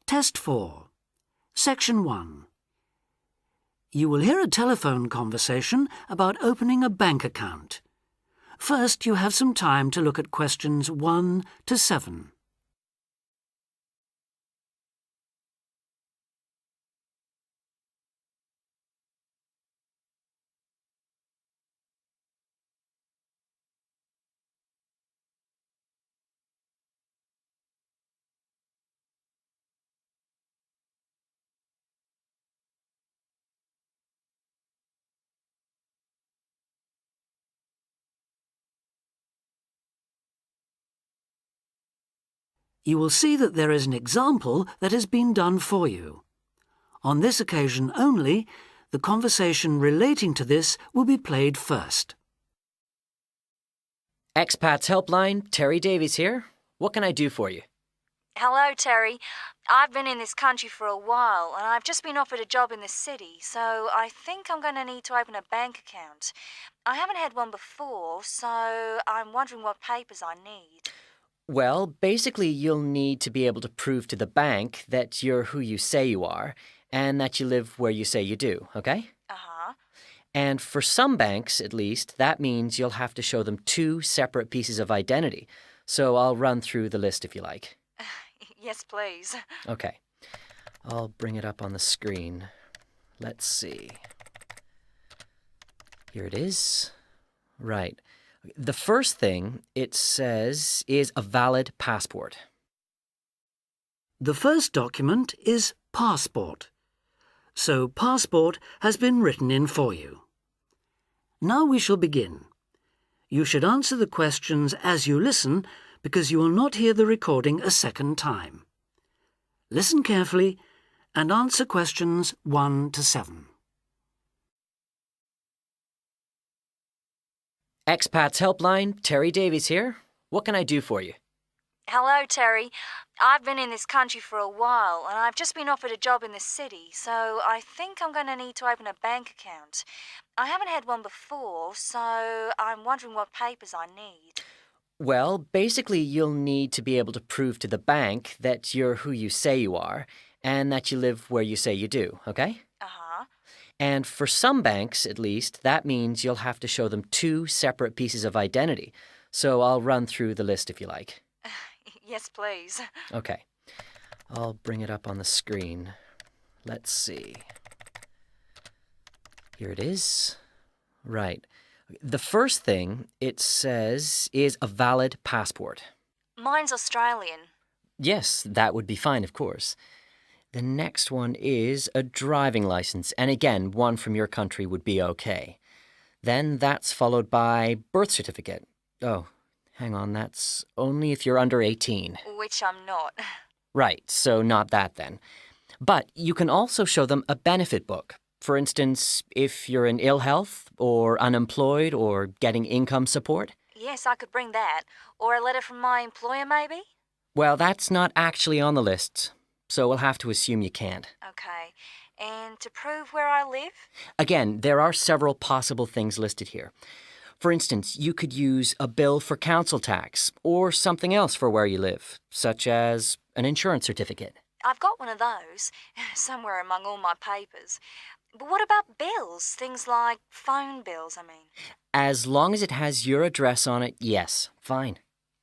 Test 4. Section 1. You will hear a telephone conversation about opening a bank account. First, you have some time to look at questions 1 to 7. You will see that there is an example that has been done for you. On this occasion only, the conversation relating to this will be played first. Expats Helpline, Terry Davies here. What can I do for you? Hello, Terry. I've been in this country for a while and I've just been offered a job in the city, so I think I'm going to need to open a bank account. I haven't had one before, so I'm wondering what papers I need. Well, basically you'll need to be able to prove to the bank that you're who you say you are and that you live where you say you do, okay? Uh-huh. And for some banks, at least, that means you'll have to show them 2 separate pieces of identity. So I'll run through the list if you like. Yes, please. Okay. I'll bring it up on the screen. Let's see. Here it is. Right. The first thing it says is a valid passport. The first document is passport. So passport has been written in for you. Now we shall begin. You should answer the questions as you listen because you will not hear the recording a second time. Listen carefully and answer questions 1 to 7. Expats Helpline, Terry Davies here. What can I do for you? Hello, Terry. I've been in this country for a while and I've just been offered a job in the city, so I think I'm going to need to open a bank account. I haven't had one before, so I'm wondering what papers I need. Well, basically you'll need to be able to prove to the bank that you're who you say you are and that you live where you say you do, okay? Uh-huh. And for some banks, at least, that means you'll have to show them 2 separate pieces of identity. So I'll run through the list if you like. Yes, please. Okay. I'll bring it up on the screen. Let's see. Here it is. Right. The first thing it says is a valid passport. Mine's Australian. Yes, that would be fine, of course. The next one is a driving license, and again, one from your country would be okay. Then that's followed by birth certificate. Oh, hang on, that's only if you're under 18. Which I'm not. Right, so not that then. But you can also show them a benefit book. For instance, if you're in ill health, or unemployed, or getting income support. Yes, I could bring that. Or a letter from my employer, maybe? Well, that's not actually on the list, so we'll have to assume you can't. Okay. And to prove where I live? Again, there are several possible things listed here. For instance, you could use a bill for council tax, or something else for where you live, such as an insurance certificate. I've got one of those, somewhere among all my papers. But what about bills? Things like phone bills, I mean. As long as it has your address on it, yes, fine.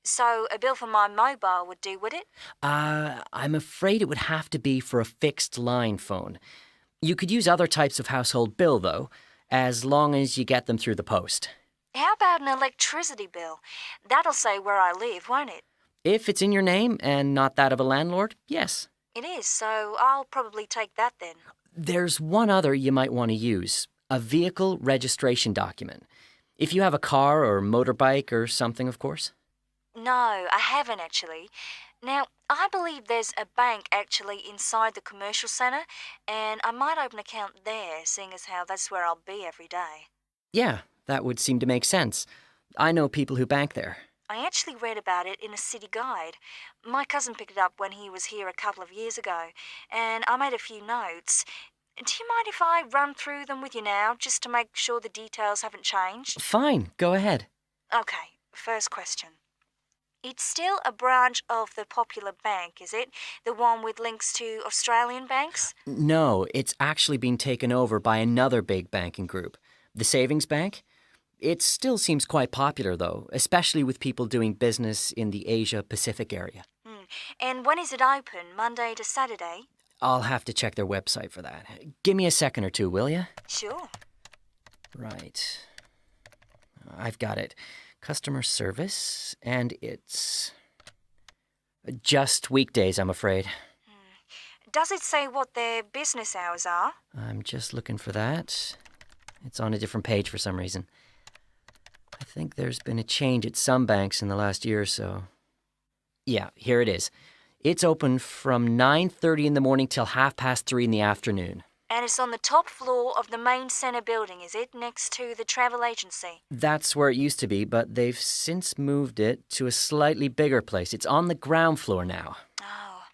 So a bill for my mobile would do, would it? I'm afraid it would have to be for a fixed line phone. You could use other types of household bill, though, as long as you get them through the post. How about an electricity bill? That'll say where I live, won't it? If it's in your name and not that of a landlord, yes. It is, so I'll probably take that then. There's one other you might want to use, a vehicle registration document. If you have a car or motorbike or something, of course. No, I haven't actually. Now, I believe there's a bank actually inside the commercial centre, and I might open an account there, seeing as how that's where I'll be every day. Yeah, that would seem to make sense. I know people who bank there. I actually read about it in a city guide. My cousin picked it up when he was here a couple of years ago, and I made a few notes. Do you mind if I run through them with you now, just to make sure the details haven't changed? Fine, go ahead. Okay, first question. It's still a branch of the popular bank, is it? The one with links to Australian banks? No, it's actually been taken over by another big banking group, the Savings Bank. It still seems quite popular, though, especially with people doing business in the Asia-Pacific area. And when is it open? Monday to Saturday? I'll have to check their website for that. Give me a second or two, will you? Sure. Right. I've got it. Customer service, and it's just weekdays, I'm afraid. Does it say what their business hours are? I'm just looking for that. It's on a different page for some reason. I think there's been a change at some banks in the last year or so. Yeah, here it is. It's open from 9:30 in the morning till 3:30 in the afternoon. And it's on the top floor of the main centre building, is it? Next to the travel agency? That's where it used to be, but they've since moved it to a slightly bigger place. It's on the ground floor now. Oh.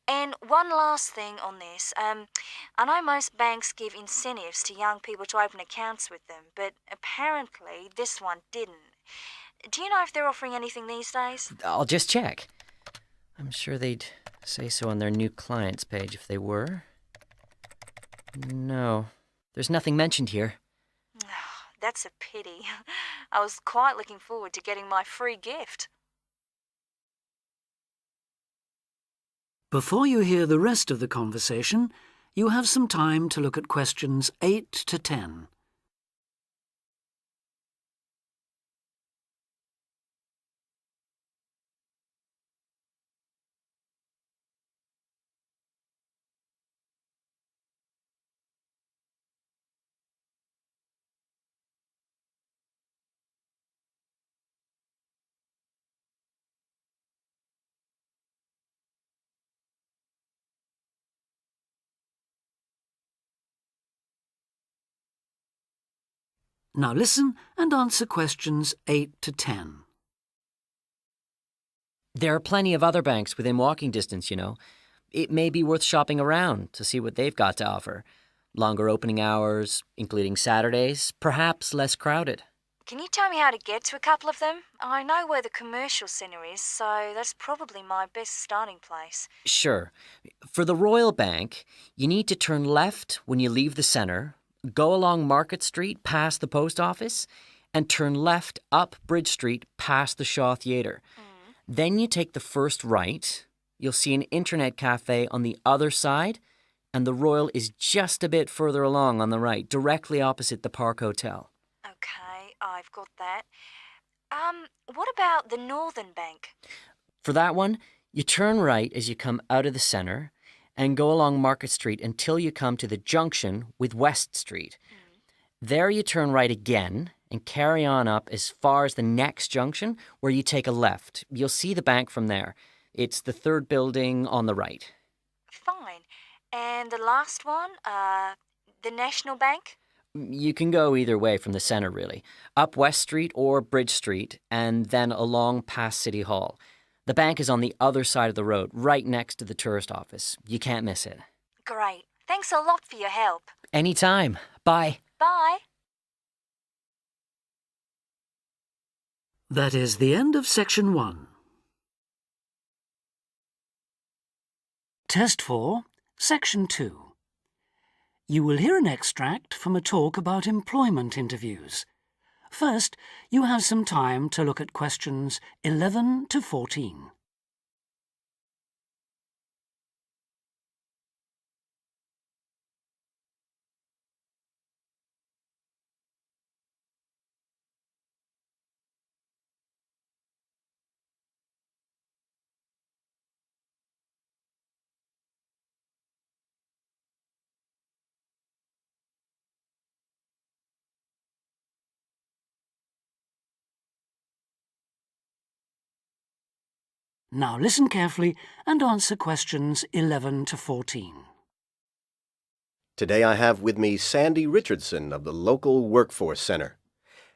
And one last thing on this. I know most banks give incentives to young people to open accounts with them, but apparently this one didn't. Do you know if they're offering anything these days? I'll just check. I'm sure they'd say so on their new clients page if they were. No, there's nothing mentioned here. That's a pity. I was quite looking forward to getting my free gift. Before you hear the rest of the conversation, you have some time to look at questions 8 to 10. Now listen and answer questions 8 to 10. There are plenty of other banks within walking distance, you know. It may be worth shopping around to see what they've got to offer. Longer opening hours, including Saturdays, perhaps less crowded. Can you tell me how to get to a couple of them? I know where the commercial centre is, so that's probably my best starting place. Sure. For the Royal Bank, you need to turn left when you leave the centre, go along Market Street past the post office, and turn left up Bridge Street past the Shaw Theatre. Then you take the first right. You'll see an internet cafe on the other side, and the Royal is just a bit further along on the right, directly opposite the Park Hotel. Okay, I've got that. What about the Northern Bank? For that one, you turn right as you come out of the centre and go along Market Street until you come to the junction with West Street. There you turn right again and carry on up as far as the next junction where you take a left. You'll see the bank from there. It's the third building on the right. Fine. And the last one, the National Bank? You can go either way from the centre, really. Up West Street or Bridge Street and then along past City Hall. The bank is on the other side of the road, right next to the tourist office. You can't miss it. Great. Thanks a lot for your help. Anytime. Bye. Bye. That is the end of section 1. Test 4, section 2. You will hear an extract from a talk about employment interviews. First, you have some time to look at questions 11 to 14. Now listen carefully and answer questions 11 to 14. Today I have with me Sandy Richardson of the local Workforce Center,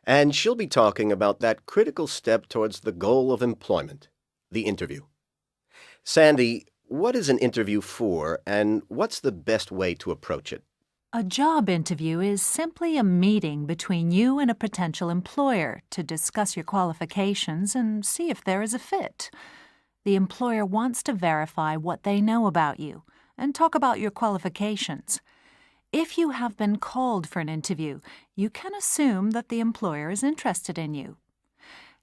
and she'll be talking about that critical step towards the goal of employment, the interview. Sandy, what is an interview for, and what's the best way to approach it? A job interview is simply a meeting between you and a potential employer to discuss your qualifications and see if there is a fit. The employer wants to verify what they know about you and talk about your qualifications. If you have been called for an interview, you can assume that the employer is interested in you.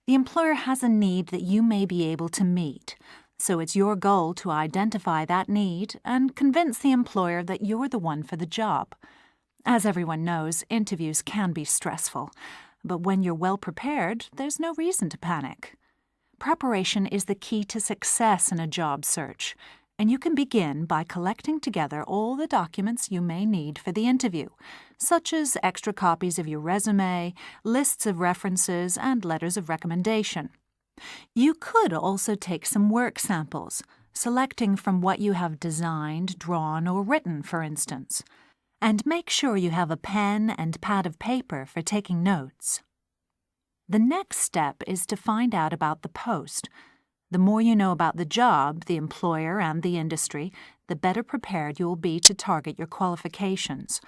The employer has a need that you may be able to meet, so it's your goal to identify that need and convince the employer that you're the one for the job. As everyone knows, interviews can be stressful, but when you're well prepared, there's no reason to panic. Preparation is the key to success in a job search, and you can begin by collecting together all the documents you may need for the interview, such as extra copies of your resume, lists of references, and letters of recommendation. You could also take some work samples, selecting from what you have designed, drawn, or written, for instance. And make sure you have a pen and pad of paper for taking notes. The next step is to find out about the post. The more you know about the job, the employer, and the industry, the better prepared you will be to target your qualifications.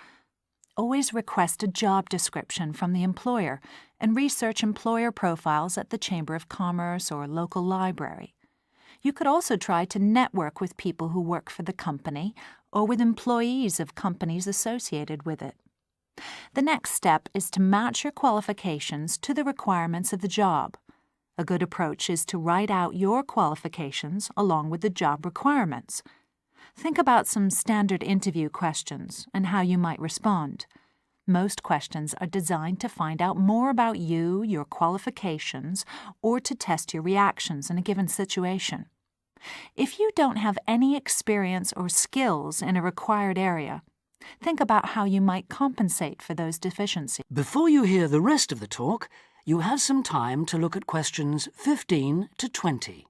Always request a job description from the employer and research employer profiles at the Chamber of Commerce or local library. You could also try to network with people who work for the company or with employees of companies associated with it. The next step is to match your qualifications to the requirements of the job. A good approach is to write out your qualifications along with the job requirements. Think about some standard interview questions and how you might respond. Most questions are designed to find out more about you, your qualifications, or to test your reactions in a given situation. If you don't have any experience or skills in a required area, think about how you might compensate for those deficiencies. Before you hear the rest of the talk, you have some time to look at questions 15 to 20.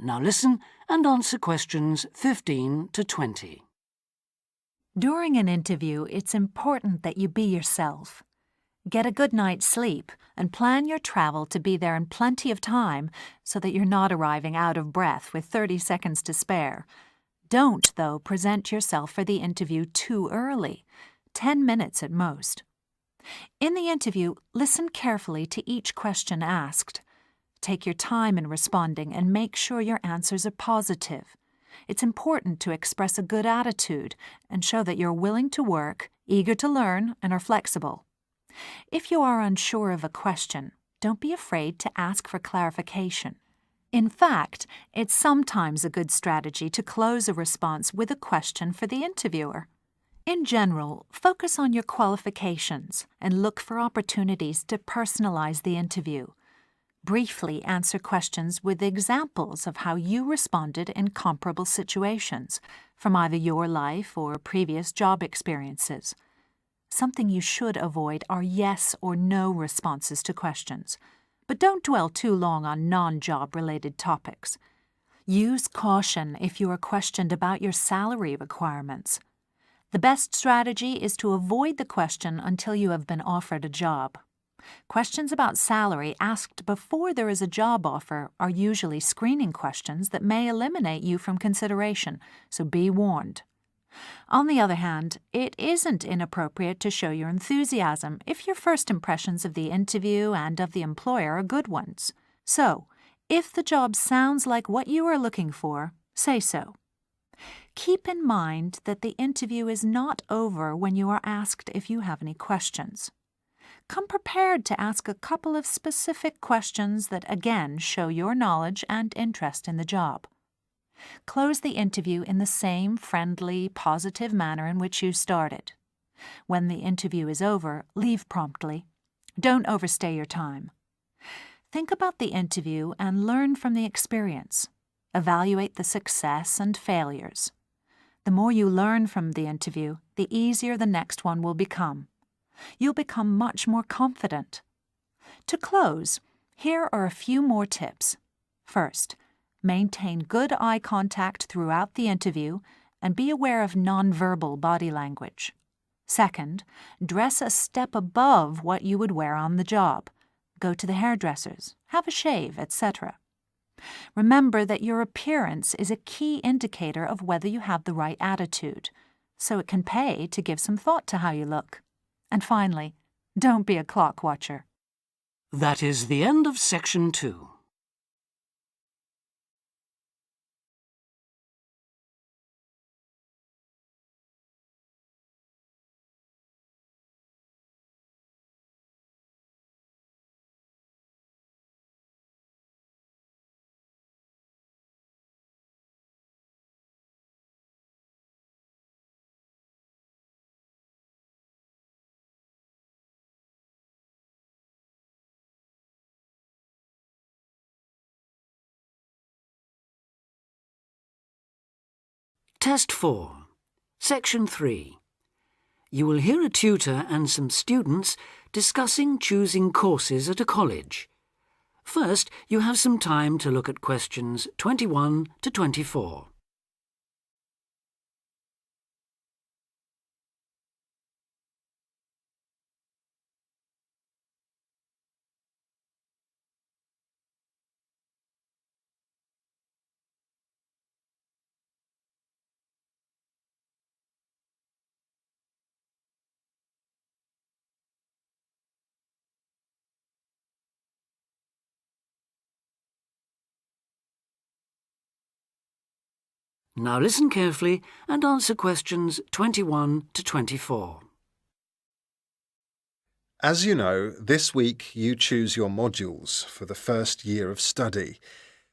Now listen and answer questions 15 to 20. During an interview, it's important that you be yourself. Get a good night's sleep and plan your travel to be there in plenty of time so that you're not arriving out of breath with 30 seconds to spare. Don't, though, present yourself for the interview too early, 10 minutes at most. In the interview, listen carefully to each question asked. Take your time in responding and make sure your answers are positive. It's important to express a good attitude and show that you're willing to work, eager to learn, and are flexible. If you are unsure of a question, don't be afraid to ask for clarification. In fact, it's sometimes a good strategy to close a response with a question for the interviewer. In general, focus on your qualifications and look for opportunities to personalize the interview. Briefly answer questions with examples of how you responded in comparable situations, from either your life or previous job experiences. Something you should avoid are yes or no responses to questions, but don't dwell too long on non-job related topics. Use caution if you are questioned about your salary requirements. The best strategy is to avoid the question until you have been offered a job. Questions about salary asked before there is a job offer are usually screening questions that may eliminate you from consideration, so be warned. On the other hand, it isn't inappropriate to show your enthusiasm if your first impressions of the interview and of the employer are good ones. So, if the job sounds like what you are looking for, say so. Keep in mind that the interview is not over when you are asked if you have any questions. Come prepared to ask a couple of specific questions that again show your knowledge and interest in the job. Close the interview in the same friendly, positive manner in which you started. When the interview is over, leave promptly. Don't overstay your time. Think about the interview and learn from the experience. Evaluate the success and failures. The more you learn from the interview, the easier the next one will become. You'll become much more confident. To close, here are a few more tips. First, maintain good eye contact throughout the interview and be aware of nonverbal body language. Second, dress a step above what you would wear on the job. Go to the hairdressers, have a shave, etc. Remember that your appearance is a key indicator of whether you have the right attitude, so it can pay to give some thought to how you look. And finally, don't be a clock watcher. That is the end of section 2. Test 4. Section 3. You will hear a tutor and some students discussing choosing courses at a college. First, you have some time to look at questions 21 to 24. Now listen carefully and answer questions 21 to 24. As you know, this week you choose your modules for the first year of study.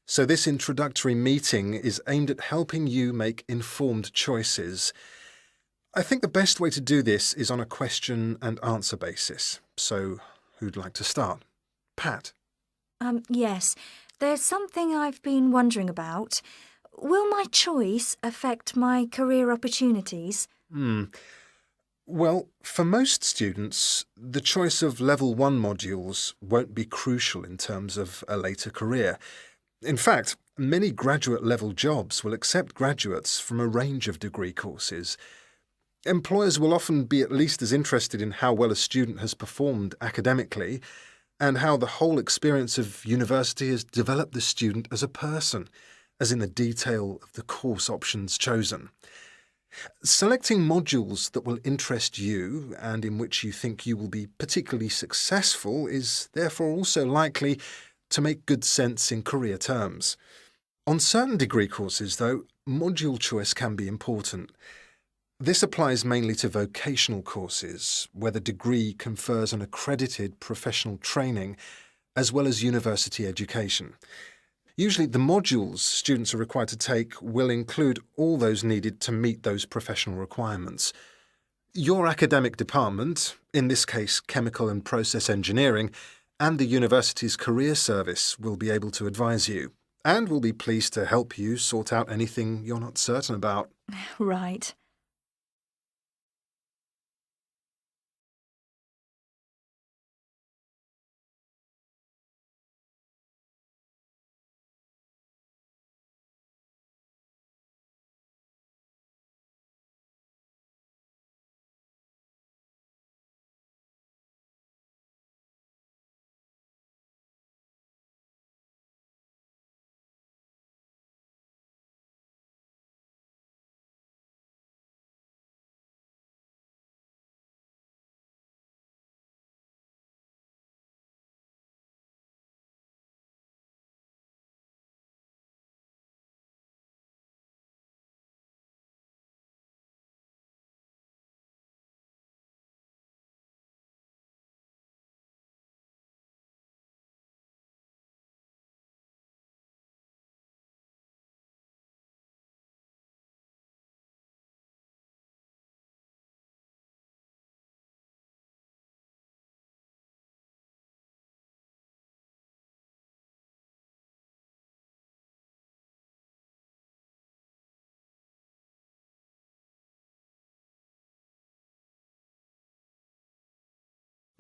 So this introductory meeting is aimed at helping you make informed choices. I think the best way to do this is on a question and answer basis. So who'd like to start? Pat. Yes. There's something I've been wondering about. Will my choice affect my career opportunities? Well, for most students, the choice of Level 1 modules won't be crucial in terms of a later career. In fact, many graduate-level jobs will accept graduates from a range of degree courses. Employers will often be at least as interested in how well a student has performed academically and how the whole experience of university has developed the student as a person, as in the detail of the course options chosen. Selecting modules that will interest you and in which you think you will be particularly successful is therefore also likely to make good sense in career terms. On certain degree courses, though, module choice can be important. This applies mainly to vocational courses, where the degree confers an accredited professional training, as well as university education. Usually the modules students are required to take will include all those needed to meet those professional requirements. Your academic department, in this case chemical and process engineering, and the university's career service will be able to advise you, and will be pleased to help you sort out anything you're not certain about. Right.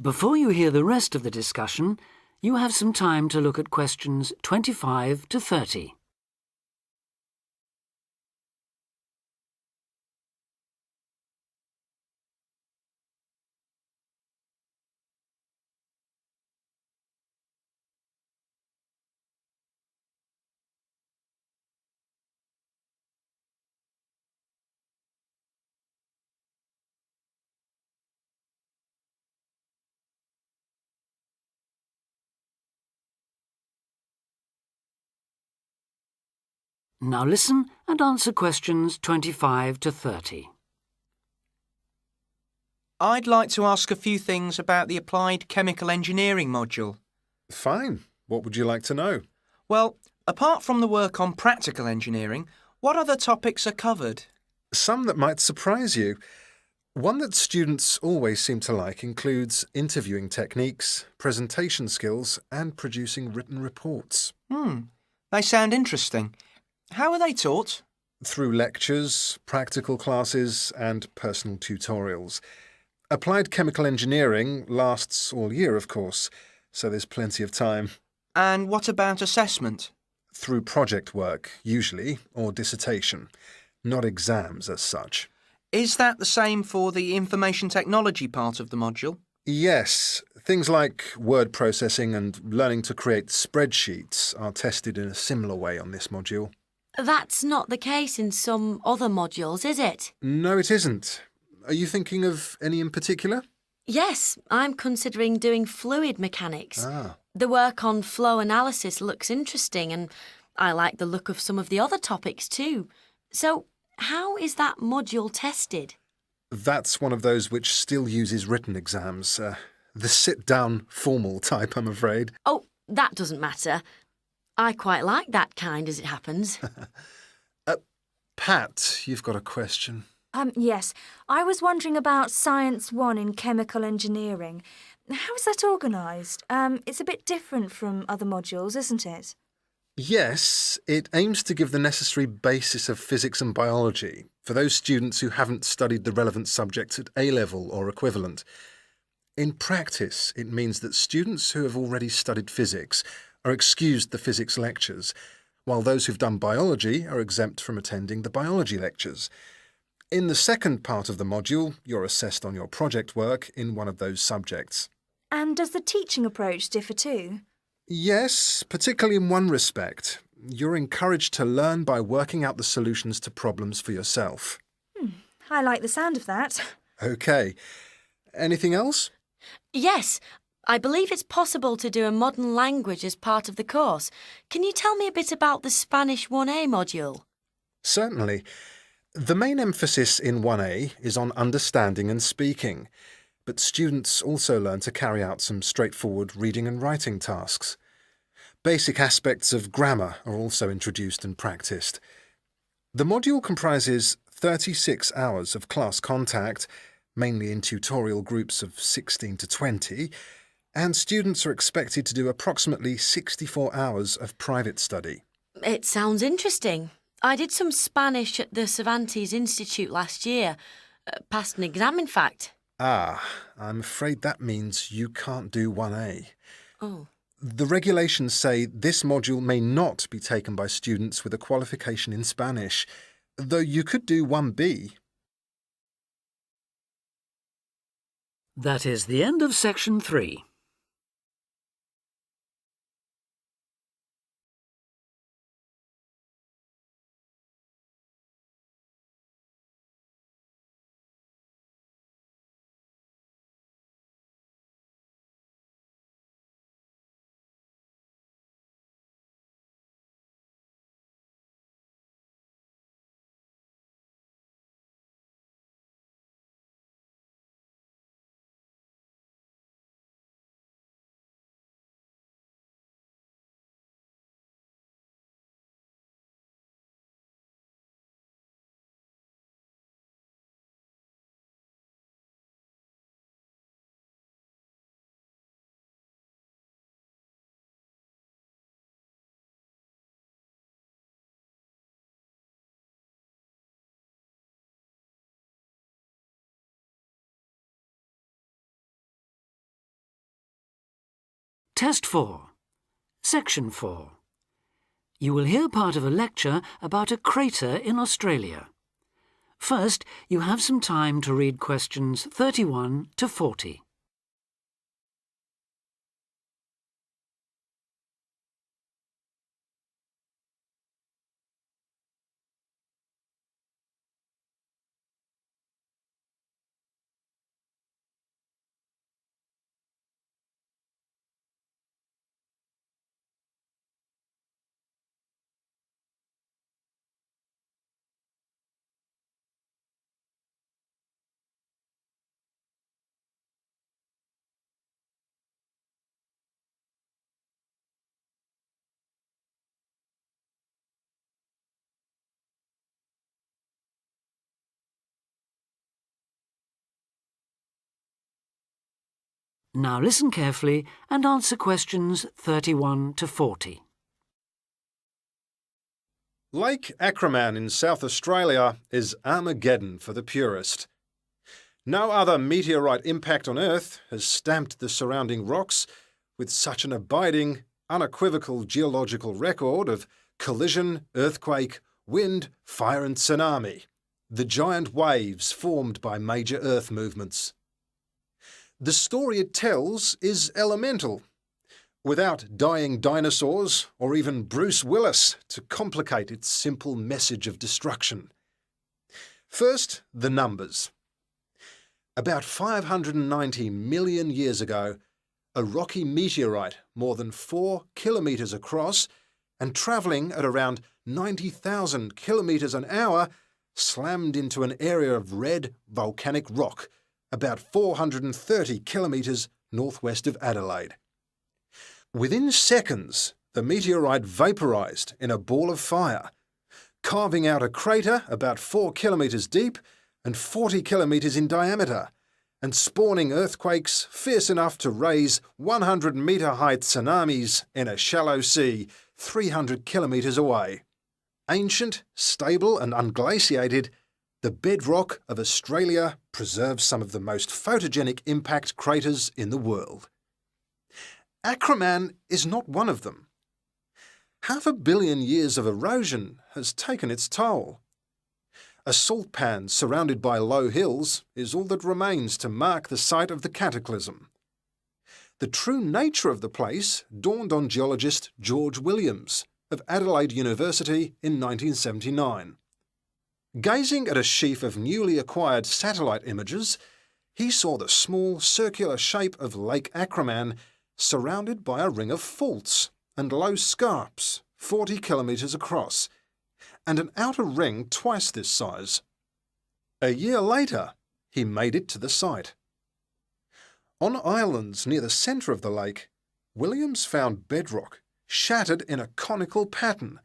Before you hear the rest of the discussion, you have some time to look at questions 25 to 30. Now listen and answer questions 25 to 30. I'd like to ask a few things about the Applied Chemical Engineering module. Fine. What would you like to know? Well, apart from the work on practical engineering, what other topics are covered? Some that might surprise you. One that students always seem to like includes interviewing techniques, presentation skills, and producing written reports. They sound interesting. How are they taught? Through lectures, practical classes, and personal tutorials. Applied chemical engineering lasts all year, of course, so there's plenty of time. And what about assessment? Through project work, usually, or dissertation. Not exams as such. Is that the same for the information technology part of the module? Yes, things like word processing and learning to create spreadsheets are tested in a similar way on this module. That's not the case in some other modules, is it? No, it isn't. Are you thinking of any in particular? Yes, I'm considering doing fluid mechanics. Ah. The work on flow analysis looks interesting, and I like the look of some of the other topics too. So, how is that module tested? That's one of those which still uses written exams. The sit-down, formal type, I'm afraid. Oh, that doesn't matter. I quite like that kind, as it happens. Pat, you've got a question. Yes. I was wondering about Science 1 in chemical engineering. How is that organised? It's a bit different from other modules, isn't it? Yes, it aims to give the necessary basis of physics and biology for those students who haven't studied the relevant subjects at A-level or equivalent. In practice, it means that students who have already studied physics are excused the physics lectures, while those who've done biology are exempt from attending the biology lectures. In the second part of the module, you're assessed on your project work in one of those subjects. And does the teaching approach differ too? Yes, particularly in one respect. You're encouraged to learn by working out the solutions to problems for yourself. I like the sound of that. OK. Anything else? Yes, I believe it's possible to do a modern language as part of the course. Can you tell me a bit about the Spanish 1A module? Certainly. The main emphasis in 1A is on understanding and speaking, but students also learn to carry out some straightforward reading and writing tasks. Basic aspects of grammar are also introduced and practiced. The module comprises 36 hours of class contact, mainly in tutorial groups of 16 to 20, and students are expected to do approximately 64 hours of private study. It sounds interesting. I did some Spanish at the Cervantes Institute last year. Passed an exam, in fact. Ah, I'm afraid that means you can't do 1A. Oh. The regulations say this module may not be taken by students with a qualification in Spanish, though you could do 1B. That is the end of section 3. Test 4. Section 4. You will hear part of a lecture about a crater in Australia. First, you have some time to read questions 31 to 40. Now listen carefully and answer questions 31 to 40. Lake Acraman in South Australia is Armageddon for the purist. No other meteorite impact on Earth has stamped the surrounding rocks with such an abiding, unequivocal geological record of collision, earthquake, wind, fire and tsunami, the giant waves formed by major Earth movements. The story it tells is elemental, without dying dinosaurs or even Bruce Willis to complicate its simple message of destruction. First, the numbers. About 590 million years ago, a rocky meteorite more than 4 kilometres across and travelling at around 90,000 kilometres an hour slammed into an area of red volcanic rock about 430 kilometres northwest of Adelaide. Within seconds, the meteorite vaporised in a ball of fire, carving out a crater about 4 kilometres deep and 40 kilometres in diameter, and spawning earthquakes fierce enough to raise 100-metre-high tsunamis in a shallow sea 300 kilometres away. Ancient, stable and unglaciated, the bedrock of Australia preserves some of the most photogenic impact craters in the world. Acraman is not one of them. 500 million years of erosion has taken its toll. A salt pan surrounded by low hills is all that remains to mark the site of the cataclysm. The true nature of the place dawned on geologist George Williams of Adelaide University in 1979. Gazing at a sheaf of newly acquired satellite images, he saw the small circular shape of Lake Acraman surrounded by a ring of faults and low scarps 40 kilometres across, and an outer ring twice this size. A year later, he made it to the site. On islands near the centre of the lake, Williams found bedrock shattered in a conical pattern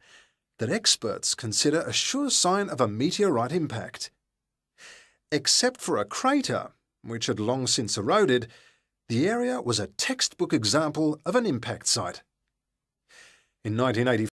that experts consider a sure sign of a meteorite impact. Except for a crater, which had long since eroded, the area was a textbook example of an impact site. In 1984,